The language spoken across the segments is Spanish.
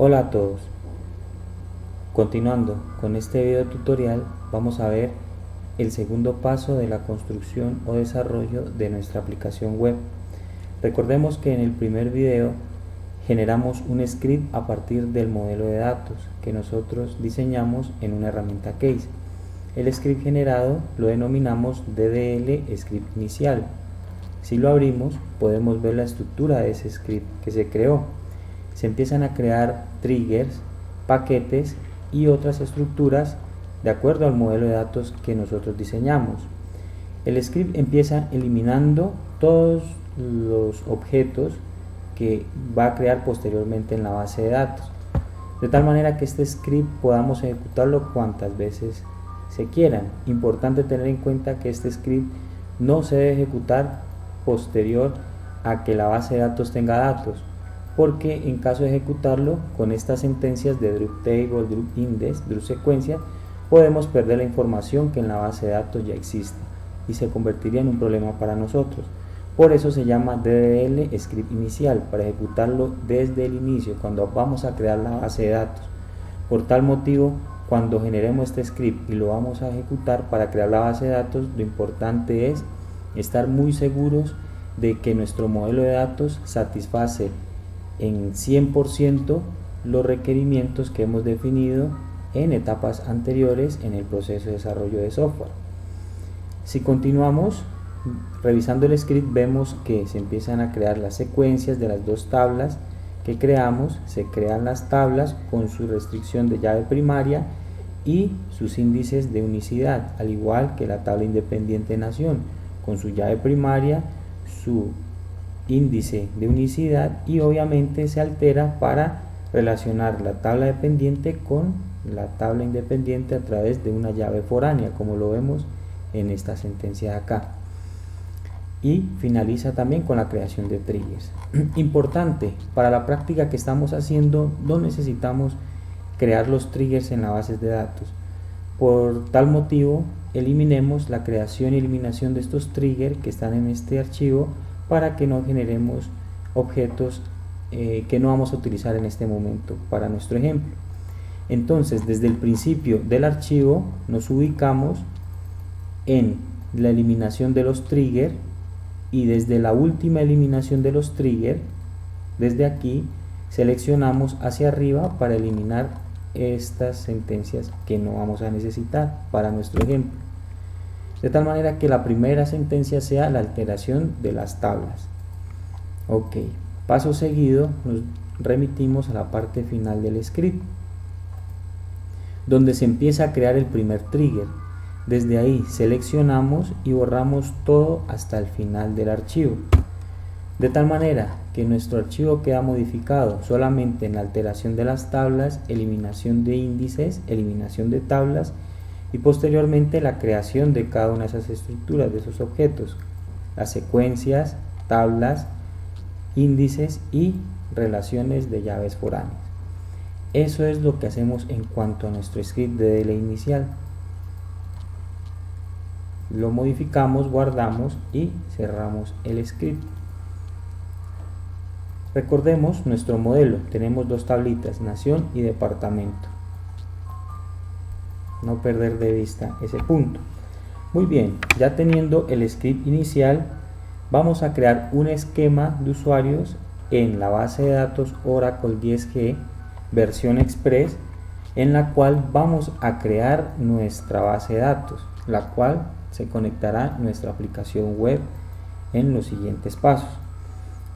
Hola a todos. Continuando con este video tutorial, vamos a ver el segundo paso de la construcción o desarrollo de nuestra aplicación web. Recordemos que en el primer video generamos un script a partir del modelo de datos que nosotros diseñamos en una herramienta Case. El script generado lo denominamos DDL script inicial. Si lo abrimos, podemos ver la estructura de ese script que se creó. Se empiezan a crear triggers, paquetes y otras estructuras de acuerdo al modelo de datos que nosotros diseñamos. El script empieza eliminando todos los objetos que va a crear posteriormente en la base de datos, de tal manera que este script podamos ejecutarlo cuantas veces se quieran. Importante tener en cuenta que este script no se debe ejecutar posterior a que la base de datos tenga datos, porque en caso de ejecutarlo con estas sentencias de drop table, drop index, drop secuencia, podemos perder la información que en la base de datos ya existe y se convertiría en un problema para nosotros. Por eso se llama DDL script inicial, para ejecutarlo desde el inicio cuando vamos a crear la base de datos. Por tal motivo, cuando generemos este script y lo vamos a ejecutar para crear la base de datos, lo importante es estar muy seguros de que nuestro modelo de datos satisface en 100% los requerimientos que hemos definido en etapas anteriores en el proceso de desarrollo de software. Si continuamos revisando el script, vemos que se empiezan a crear las secuencias de las dos tablas que creamos. Se crean las tablas con su restricción de llave primaria y sus índices de unicidad, al igual que la tabla independiente nación, con su llave primaria, su índice de unicidad, y obviamente se altera para relacionar la tabla dependiente con la tabla independiente a través de una llave foránea, como lo vemos en esta sentencia de acá. Y finaliza también con la creación de triggers. Importante, para la práctica que estamos haciendo no necesitamos crear los triggers en las bases de datos. Por tal motivo, eliminemos la creación y eliminación de estos triggers que están en este archivo para que no generemos objetos que no vamos a utilizar en este momento para nuestro ejemplo. Entonces, desde el principio del archivo nos ubicamos en la eliminación de los triggers, y desde la última eliminación de los triggers, desde aquí seleccionamos hacia arriba para eliminar estas sentencias que no vamos a necesitar para nuestro ejemplo, de tal manera que la primera sentencia sea la alteración de las tablas. Ok, paso seguido nos remitimos a la parte final del script, donde se empieza a crear el primer trigger. Desde ahí seleccionamos y borramos todo hasta el final del archivo, de tal manera que nuestro archivo queda modificado solamente en la alteración de las tablas, eliminación de índices, eliminación de tablas y posteriormente la creación de cada una de esas estructuras, de esos objetos, las secuencias, tablas, índices y relaciones de llaves foráneas. Eso es lo que hacemos en cuanto a nuestro script de DDL inicial. Lo modificamos, guardamos y cerramos el script. Recordemos nuestro modelo, tenemos dos tablitas, nación y departamento. No perder de vista ese punto. Muy bien, ya teniendo el script inicial, vamos a crear un esquema de usuarios en la base de datos Oracle 10G versión Express, en la cual vamos a crear nuestra base de datos, la cual se conectará a nuestra aplicación web en los siguientes pasos.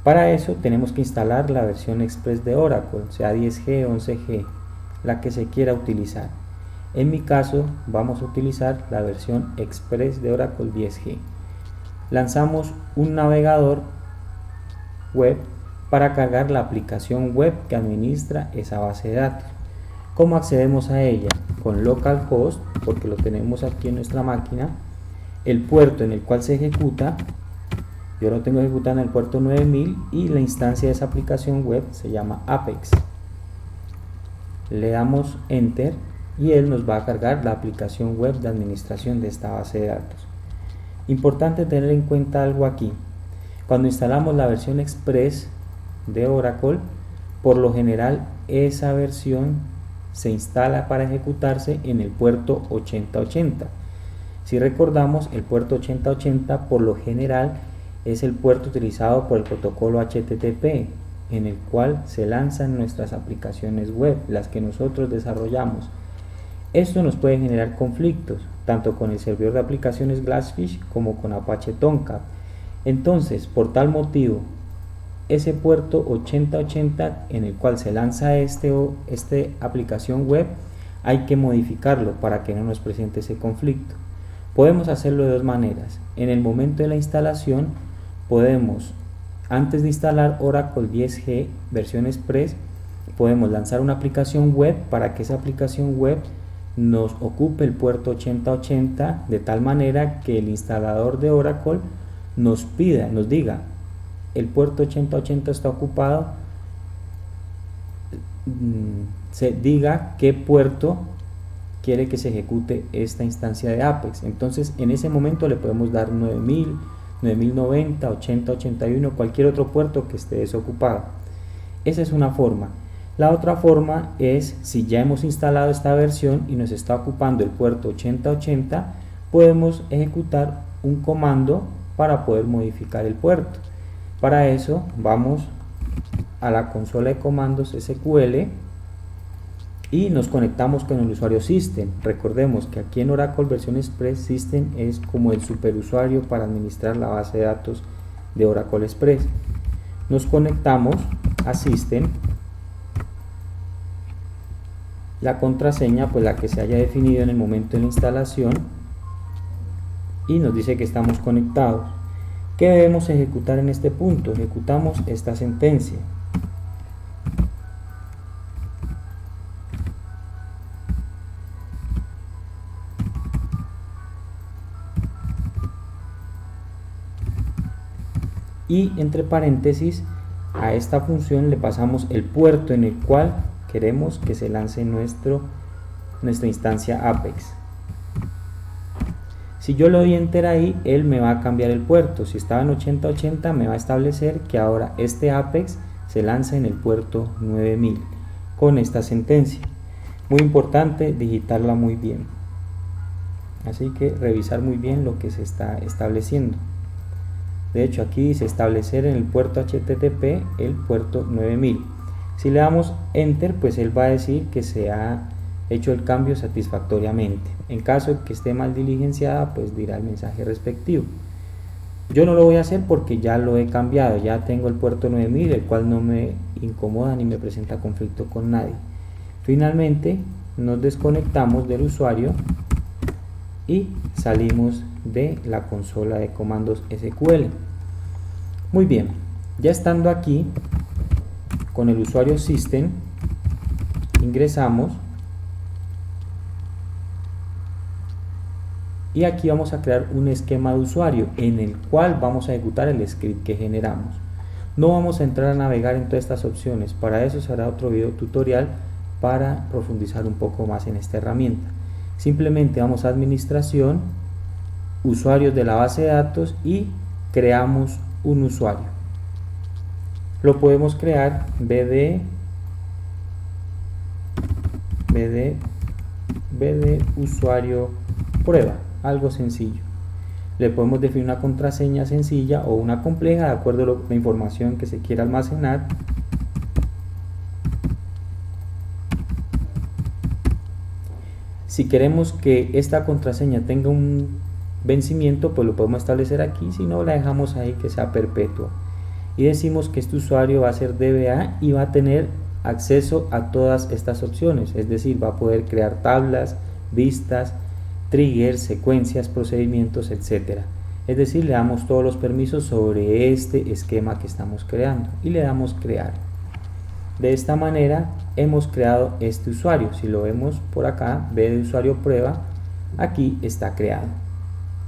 Para eso tenemos que instalar la versión Express de Oracle, sea 10G o 11G, la que se quiera utilizar. En mi caso vamos a utilizar la versión Express de Oracle 10G. Lanzamos un navegador web para cargar la aplicación web que administra esa base de datos. ¿Cómo accedemos a ella? Con localhost, porque lo tenemos aquí en nuestra máquina. El puerto en el cual se ejecuta, yo lo tengo ejecutado en el puerto 9000 y la instancia de esa aplicación web se llama Apex. Le damos Enter y él nos va a cargar la aplicación web de administración de esta base de datos. Importante tener en cuenta algo aquí. Cuando instalamos la versión Express de Oracle, por lo general esa versión se instala para ejecutarse en el puerto 8080. Si recordamos, el puerto 8080 por lo general es el puerto utilizado por el protocolo HTTP, en el cual se lanzan nuestras aplicaciones web, las que nosotros desarrollamos. Esto nos puede generar conflictos, tanto con el servidor de aplicaciones Glassfish como con Apache Tomcat. Entonces, por tal motivo, ese puerto 8080 en el cual se lanza esta aplicación web, hay que modificarlo para que no nos presente ese conflicto. Podemos hacerlo de dos maneras. En el momento de la instalación, podemos, antes de instalar Oracle 10G versión Express, podemos lanzar una aplicación web para que esa aplicación web nos ocupe el puerto 8080 de tal manera que el instalador de Oracle nos diga, el puerto 8080 está ocupado, se diga qué puerto quiere que se ejecute esta instancia de Apex. Entonces en ese momento le podemos dar 9000, 9090, 8081, cualquier otro puerto que esté desocupado. Esa es una forma. La otra forma es, si ya hemos instalado esta versión y nos está ocupando el puerto 8080, podemos ejecutar un comando para poder modificar el puerto. Para eso vamos a la consola de comandos SQL y nos conectamos con el usuario System. Recordemos que aquí en Oracle versión Express, System es como el superusuario para administrar la base de datos de Oracle Express. Nos conectamos a System. La contraseña, pues la que se haya definido en el momento de la instalación, y nos dice que estamos conectados. ¿Qué debemos ejecutar en este punto? Ejecutamos esta sentencia. Y entre paréntesis a esta función le pasamos el puerto en el cual queremos que se lance nuestra instancia Apex. Si yo le doy enter ahí, él me va a cambiar el puerto. Si estaba en 8080, me va a establecer que ahora este Apex se lanza en el puerto 9000 con esta sentencia. Muy importante digitarla muy bien. Así que revisar muy bien lo que se está estableciendo. De hecho, aquí dice establecer en el puerto HTTP el puerto 9000. Si le damos enter, pues él va a decir que se ha hecho el cambio satisfactoriamente. En caso de que esté mal diligenciada, pues dirá el mensaje respectivo. Yo no lo voy a hacer porque ya lo he cambiado, ya tengo el puerto 9000, el cual no me incomoda ni me presenta conflicto con nadie. Finalmente nos desconectamos del usuario y salimos de la consola de comandos SQL. Muy bien, ya estando aquí con el usuario System, ingresamos y aquí vamos a crear un esquema de usuario en el cual vamos a ejecutar el script que generamos. No vamos a entrar a navegar en todas estas opciones, para eso será otro video tutorial para profundizar un poco más en esta herramienta. Simplemente vamos a administración, usuarios de la base de datos y creamos un usuario. Lo podemos crear bd usuario prueba, algo sencillo. Le podemos definir una contraseña sencilla o una compleja de acuerdo a la información que se quiera almacenar. Si queremos que esta contraseña tenga un vencimiento, pues lo podemos establecer aquí, si no la dejamos ahí que sea perpetua. Y decimos que este usuario va a ser DBA y va a tener acceso a todas estas opciones, es decir, va a poder crear tablas, vistas, triggers, secuencias, procedimientos, etc. Es decir, le damos todos los permisos sobre este esquema que estamos creando y le damos crear. De esta manera hemos creado este usuario. Si lo vemos por acá, de usuario prueba, aquí está creado.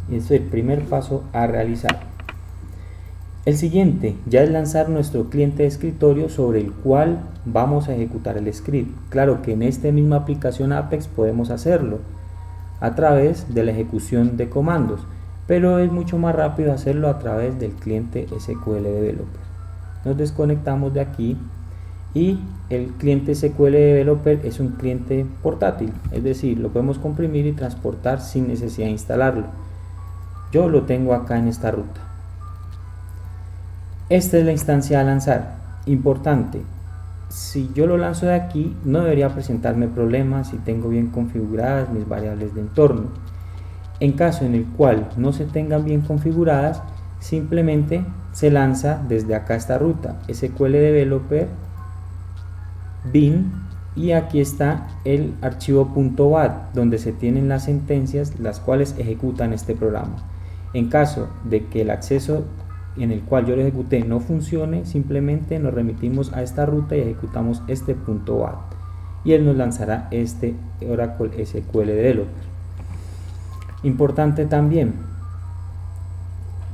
Este es el primer paso a realizar. El siguiente ya es lanzar nuestro cliente de escritorio sobre el cual vamos a ejecutar el script. Claro que en esta misma aplicación Apex podemos hacerlo a través de la ejecución de comandos, pero es mucho más rápido hacerlo a través del cliente SQL Developer. Nos desconectamos de aquí y el cliente SQL Developer es un cliente portátil, es decir, lo podemos comprimir y transportar sin necesidad de instalarlo. Yo lo tengo acá en esta ruta. Esta es la instancia a lanzar. Importante, si yo lo lanzo de aquí no debería presentarme problemas si tengo bien configuradas mis variables de entorno. En caso en el cual no se tengan bien configuradas, simplemente se lanza desde acá esta ruta, SQL Developer bin, y aquí está el archivo .bat donde se tienen las sentencias las cuales ejecutan este programa. En caso de que el acceso en el cual yo lo ejecuté no funcione, simplemente nos remitimos a esta ruta y ejecutamos este .bat y él nos lanzará este Oracle SQL Developer. Importante también,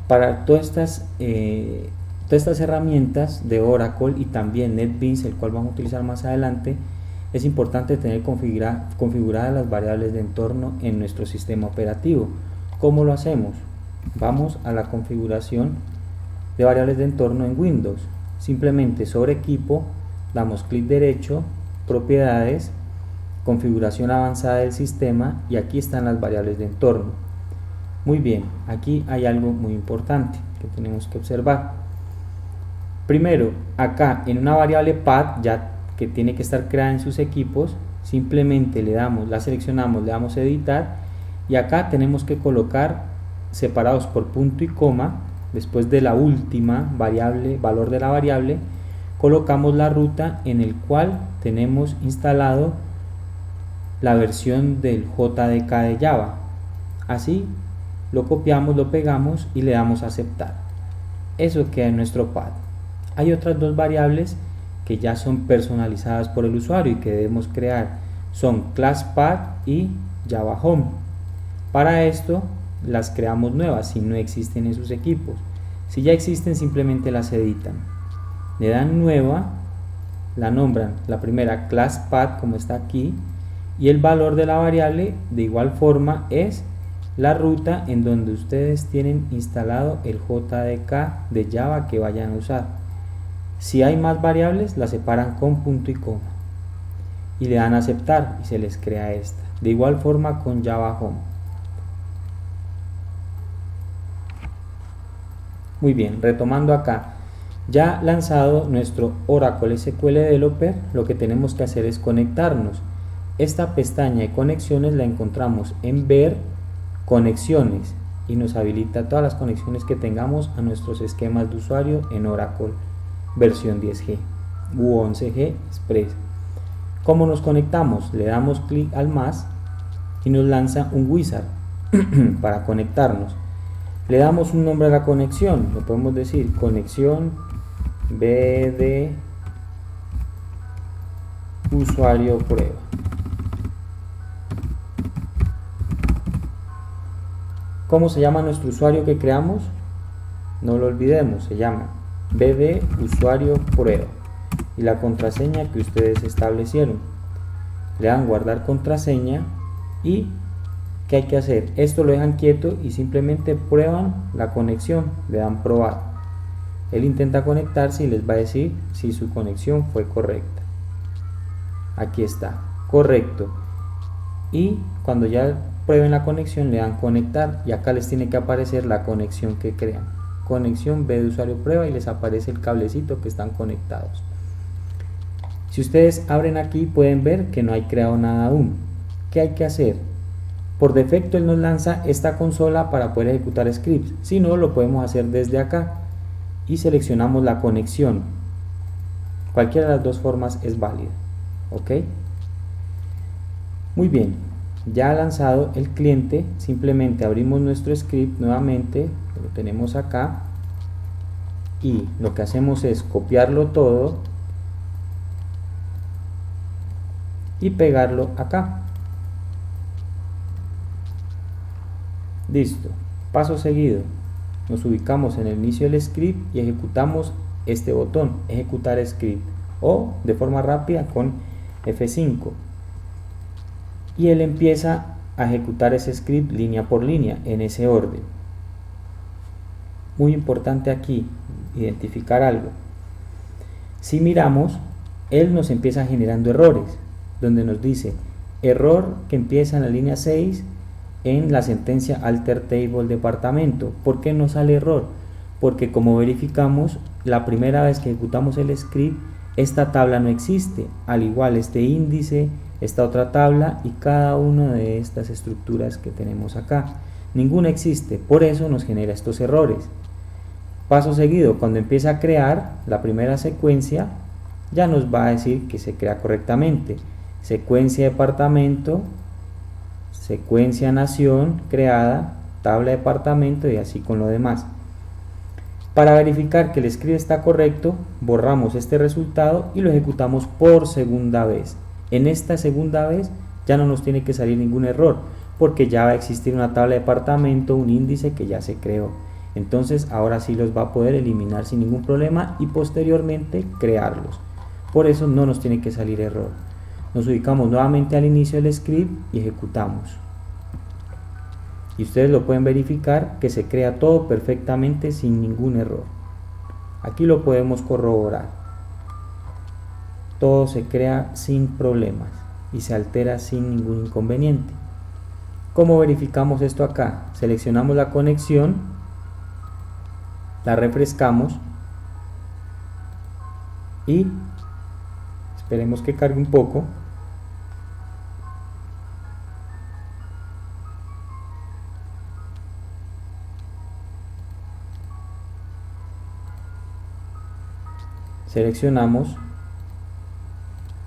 para todas estas herramientas de Oracle y también NetBeans, el cual vamos a utilizar más adelante, es importante tener configuradas las variables de entorno en nuestro sistema operativo. ¿Cómo lo hacemos? Vamos a la configuración de variables de entorno en Windows. Simplemente sobre equipo damos clic derecho, propiedades, configuración avanzada del sistema, y aquí están las variables de entorno. Muy bien, aquí hay algo muy importante que tenemos que observar. Primero, acá en una variable path ya que tiene que estar creada en sus equipos, simplemente la seleccionamos, le damos editar, y acá tenemos que colocar separados por punto y coma, después de la última variable, valor de la variable, colocamos la ruta en el cual tenemos instalado la versión del JDK de Java. Así lo copiamos, lo pegamos y le damos a aceptar. Eso queda en nuestro path. Hay otras dos variables que ya son personalizadas por el usuario y que debemos crear, son ClassPath y Java Home. Para esto las creamos nuevas si no existen en sus equipos. Si ya existen, simplemente las editan, le dan nueva, la nombran la primera ClassPath como está aquí, y el valor de la variable de igual forma es la ruta en donde ustedes tienen instalado el JDK de Java que vayan a usar. Si hay más variables, las separan con punto y coma y le dan a aceptar y se les crea esta. De igual forma con Java Home. Muy bien, retomando acá, ya lanzado nuestro Oracle SQL Developer, lo que tenemos que hacer es conectarnos. Esta pestaña de conexiones la encontramos en ver conexiones y nos habilita todas las conexiones que tengamos a nuestros esquemas de usuario en Oracle versión 10G u 11G Express. ¿Cómo nos conectamos? Le damos clic al más y nos lanza un wizard para conectarnos. Le damos un nombre a la conexión, lo podemos decir conexión BD usuario prueba. ¿Cómo se llama nuestro usuario que creamos? No lo olvidemos, se llama BD usuario prueba y la contraseña que ustedes establecieron. Le dan guardar contraseña y ¿qué hay que hacer? Esto lo dejan quieto y simplemente prueban la conexión, le dan probar. Él intenta conectarse y les va a decir si su conexión fue correcta. Aquí está, correcto. Y cuando ya prueben la conexión le dan conectar y acá les tiene que aparecer la conexión que crean. Conexión B de usuario prueba y les aparece el cablecito que están conectados. Si ustedes abren aquí pueden ver que no hay creado nada aún. ¿Qué hay que hacer? Por defecto él nos lanza esta consola para poder ejecutar scripts. Si no, lo podemos hacer desde acá y seleccionamos la conexión. Cualquiera de las dos formas es válida. ¿Ok? Muy bien. Ya lanzado el cliente, simplemente abrimos nuestro script nuevamente, lo tenemos acá y lo que hacemos es copiarlo todo y pegarlo acá. Listo. Paso seguido, nos ubicamos en el inicio del script y ejecutamos este botón, ejecutar script, o de forma rápida con F5. Y él empieza a ejecutar ese script línea por línea en ese orden. Muy importante aquí identificar algo. Si miramos él nos empieza generando errores, donde nos dice error que empieza en la línea 6 en la sentencia alter table departamento. ¿Por qué no sale error? Porque como verificamos, la primera vez que ejecutamos el script, esta tabla no existe, al igual este índice, esta otra tabla y cada una de estas estructuras que tenemos acá. Ninguna existe, por eso nos genera estos errores. Paso seguido, cuando empieza a crear la primera secuencia, ya nos va a decir que se crea correctamente. Secuencia departamento, secuencia nación creada, tabla departamento y así con lo demás. Para verificar que el script está correcto, borramos este resultado y lo ejecutamos por segunda vez. En esta segunda vez ya no nos tiene que salir ningún error, porque ya va a existir una tabla de departamento, un índice que ya se creó. Entonces ahora sí los va a poder eliminar sin ningún problema y posteriormente crearlos. Por eso no nos tiene que salir error. Nos ubicamos nuevamente al inicio del script y ejecutamos. Y ustedes lo pueden verificar que se crea todo perfectamente sin ningún error. Aquí lo podemos corroborar. Todo se crea sin problemas y se altera sin ningún inconveniente. ¿Cómo verificamos esto acá? Seleccionamos la conexión, la refrescamos y esperemos que cargue un poco. Seleccionamos,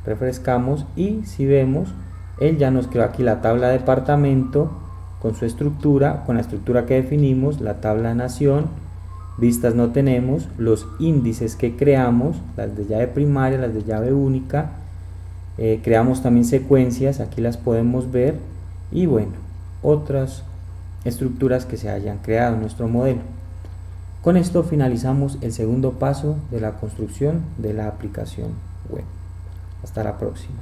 refrescamos y si vemos, él ya nos creó aquí la tabla de departamento con su estructura, con la estructura que definimos, la tabla nación, vistas no tenemos, los índices que creamos, las de llave primaria, las de llave única, creamos también secuencias, aquí las podemos ver, y bueno, otras estructuras que se hayan creado en nuestro modelo. Con esto finalizamos el segundo paso de la construcción de la aplicación web. Hasta la próxima.